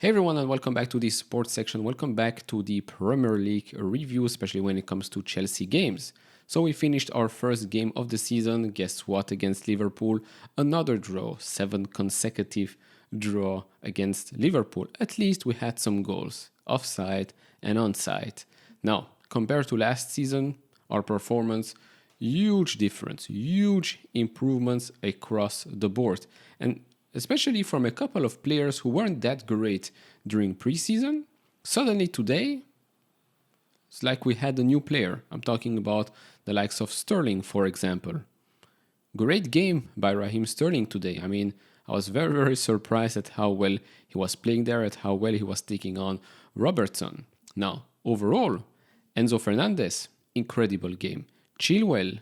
Hey everyone, and welcome back to the sports section. Welcome back to the Premier League review, especially when it comes to Chelsea games. So we finished our first game of the season. Guess what? Against Liverpool, another draw, 7 consecutive draw against Liverpool. At least we had some goals, offside and onside. Now, compared to last season, our performance, huge difference, huge improvements across the board. And especially from a couple of players who weren't that great during preseason. Suddenly today, it's like we had a new player. I'm talking about the likes of Sterling, for example. Great game by Raheem Sterling today. I mean, I was very, very surprised at how well he was playing there, at how well he was taking on Robertson. Now, overall, Enzo Fernandez, incredible game. Chilwell,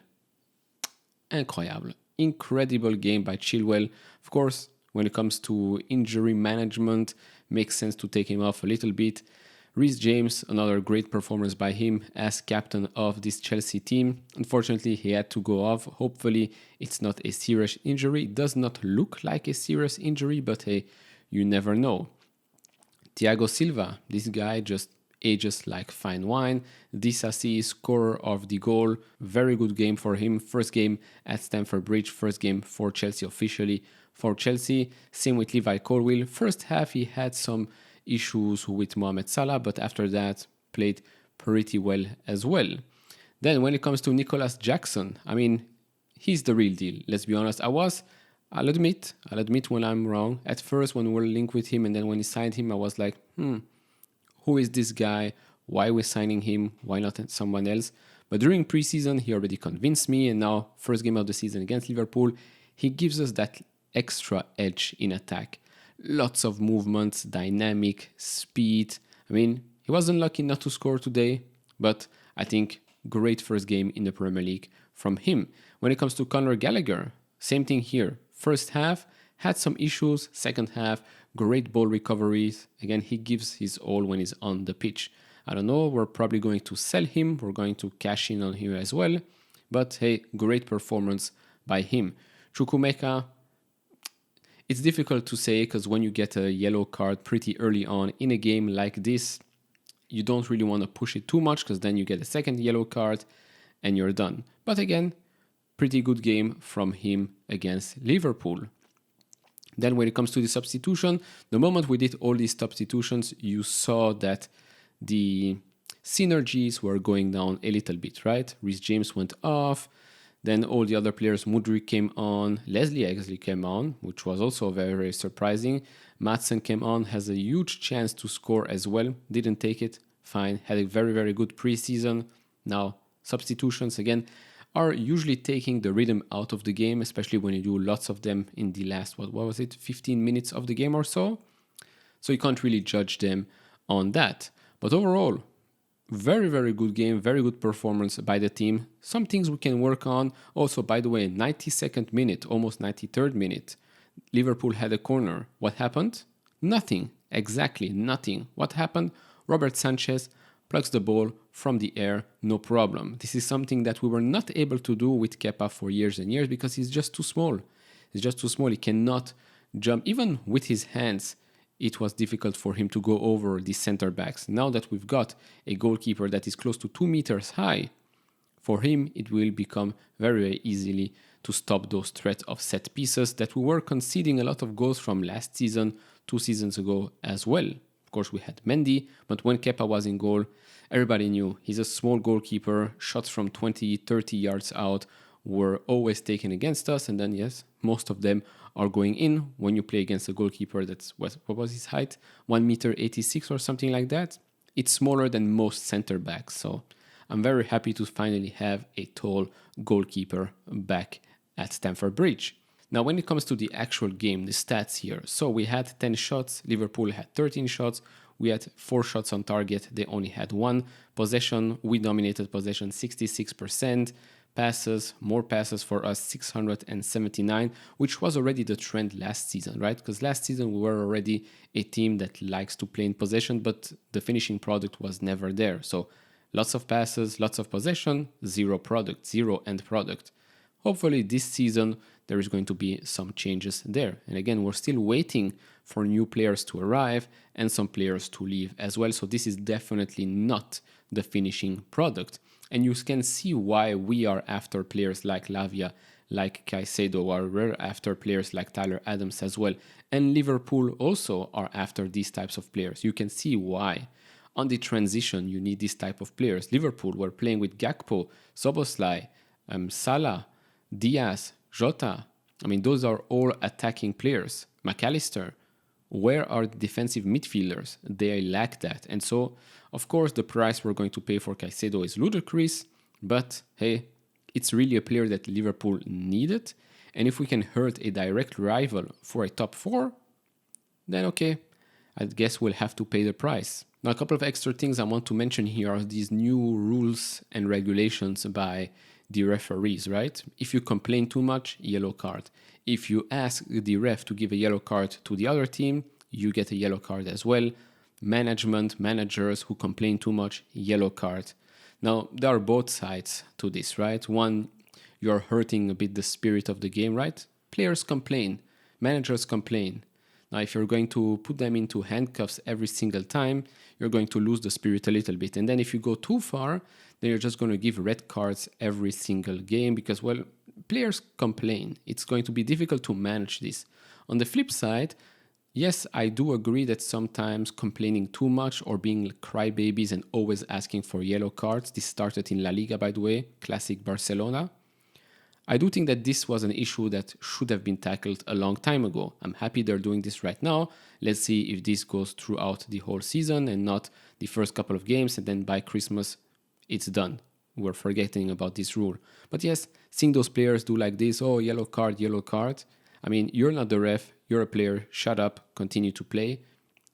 incroyable. Incredible game by Chilwell. Of course, when it comes to injury management, makes sense to take him off a little bit. Reece James, another great performance by him as captain of this Chelsea team. Unfortunately, he had to go off. Hopefully, it's not a serious injury. It does not look like a serious injury, but hey, you never know. Thiago Silva, this guy just ages like fine wine. Disasi, scorer of the goal. Very good game for him. First game at Stamford Bridge. First game for Chelsea officially. For Chelsea, same with Levi Colwill. First half, he had some issues with Mohamed Salah, but after that, played pretty well as well. Then when it comes to Nicholas Jackson, I mean, he's the real deal. Let's be honest. I'll admit when I'm wrong. At first, when we were linked with him, and then when he signed him, I was like, who is this guy? Why are we signing him? Why not someone else? But during preseason, he already convinced me, and now, first game of the season against Liverpool, he gives us that extra edge in attack. Lots of movements, dynamic, speed. I mean, he was unlucky not to score today, but I think great first game in the Premier League from him. When it comes to Conor Gallagher, same thing here. First half, had some issues. Second half, great ball recoveries. Again, he gives his all when he's on the pitch. I don't know, we're probably going to sell him. We're going to cash in on him as well. But hey, great performance by him. Chukwuemeka, it's difficult to say because when you get a yellow card pretty early on in a game like this, you don't really want to push it too much because then you get a second yellow card and you're done. But again, pretty good game from him against Liverpool. Then when it comes to the substitution, the moment we did all these substitutions, you saw that the synergies were going down a little bit, right? Reece James went off. Then all the other players, Mudryk came on, Leslie actually came on, which was also very, very surprising. Madsen came on, has a huge chance to score as well. Didn't take it, fine. Had a very, very good preseason. Now, substitutions again are usually taking the rhythm out of the game, especially when you do lots of them in the last, what was it, 15 minutes of the game or so. So you can't really judge them on that. But overall, very, very good game, very good performance by the team. Some things we can work on. Also, by the way, 92nd minute, almost 93rd minute, Liverpool had a corner. What happened? Nothing. Exactly nothing. What happened? Robert Sanchez plucks the ball from the air, no problem. This is something that we were not able to do with Kepa for years and years because he's just too small. He's just too small. He cannot jump. Even with his hands, it was difficult for him to go over the center backs. Now that we've got a goalkeeper that is close to 2 meters high, for him it will become very, very easily to stop those threats of set pieces that we were conceding a lot of goals from last season, 2 seasons ago as well. Of course, we had Mendy, but when Kepa was in goal, everybody knew he's a small goalkeeper. Shots from 20, 30 yards out were always taken against us, and then yes, most of them are going in when you play against a goalkeeper that's, what was his height? 1 meter 86 or something like that. It's smaller than most center backs, so I'm very happy to finally have a tall goalkeeper back at Stamford Bridge. Now, when it comes to the actual game, the stats here. So we had 10 shots, Liverpool had 13 shots, we had 4 shots on target, they only had 1. Possession, we dominated possession 66%. Passes, more passes for us, 679, which was already the trend last season, right? Because last season we were already a team that likes to play in possession, but the finishing product was never there. So lots of passes, lots of possession, zero product, zero end product. Hopefully this season there is going to be some changes there. And again, we're still waiting for new players to arrive and some players to leave as well. So this is definitely not the finishing product. And you can see why we are after players like Lavia, like Caicedo, or we're after players like Tyler Adams as well. And Liverpool also are after these types of players. You can see why. On the transition, you need this type of players. Liverpool were playing with Gakpo, Szoboszlai, Salah, Diaz, Jota. I mean, those are all attacking players. McAllister. Where are the defensive midfielders? They lack that. And so, of course, the price we're going to pay for Caicedo is ludicrous. But, hey, it's really a player that Liverpool needed. And if we can hurt a direct rival for a top 4, then okay, I guess we'll have to pay the price. Now, a couple of extra things I want to mention here are these new rules and regulations by the referees, right? If you complain too much, yellow card. If you ask the ref to give a yellow card to the other team, you get a yellow card as well. Managers who complain too much, yellow card. Now, there are both sides to this, right? One, you're hurting a bit the spirit of the game, right? Players complain, managers complain. Now, if you're going to put them into handcuffs every single time, you're going to lose the spirit a little bit. And then if you go too far, then you're just going to give red cards every single game because, well, players complain. It's going to be difficult to manage this. On the flip side, yes, I do agree that sometimes complaining too much or being crybabies and always asking for yellow cards, this started in La Liga, by the way, classic Barcelona. I do think that this was an issue that should have been tackled a long time ago. I'm happy they're doing this right now. Let's see if this goes throughout the whole season and not the first couple of games, and then by Christmas, it's done. We're forgetting about this rule. But yes, seeing those players do like this, oh, yellow card. I mean, you're not the ref, you're a player, shut up, continue to play,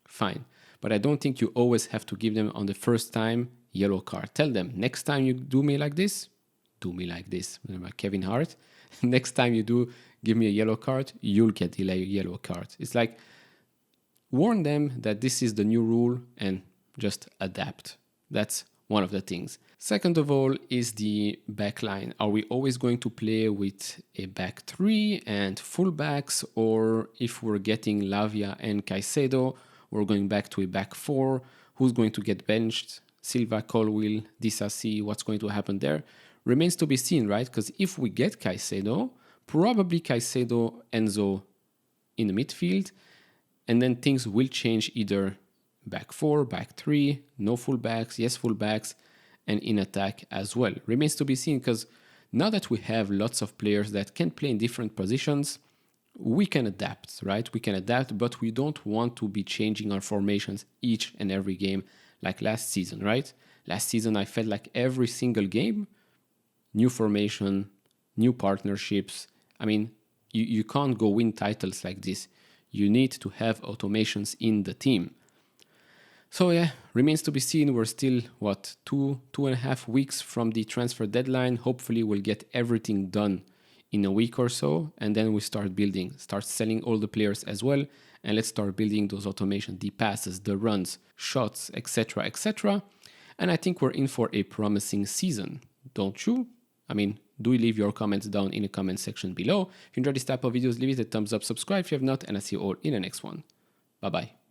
fine. But I don't think you always have to give them on the first time yellow card. Tell them, next time you do me like this, do me like this. Remember Kevin Hart? Next time you do give me a yellow card, you'll get the yellow card. It's like, warn them that this is the new rule and just adapt. That's one of the things. Second of all is the back line. Are we always going to play with a back 3 and fullbacks, or if we're getting Lavia and Caicedo, we're going back to a back 4? Who's going to get benched? Silva, Colwill, Disasi, what's going to happen there? Remains to be seen, right? Because if we get Caicedo, probably Caicedo, Enzo in the midfield, and then things will change either back 4, back 3, no fullbacks, yes fullbacks, and in attack as well. Remains to be seen because now that we have lots of players that can play in different positions, we can adapt, right? We can adapt, but we don't want to be changing our formations each and every game like last season, right? Last season, I felt like every single game, new formation, new partnerships. I mean, you can't go win titles like this. You need to have automations in the team. So yeah, remains to be seen. We're still, 2.5 weeks from the transfer deadline. Hopefully we'll get everything done in a week or so, and then we start building, start selling all the players as well, and let's start building those automations, the passes, the runs, shots, etc., etc. And I think we're in for a promising season, don't you? I mean, do leave your comments down in the comment section below. If you enjoyed this type of videos, leave it a thumbs up, subscribe if you have not, and I'll see you all in the next one. Bye-bye.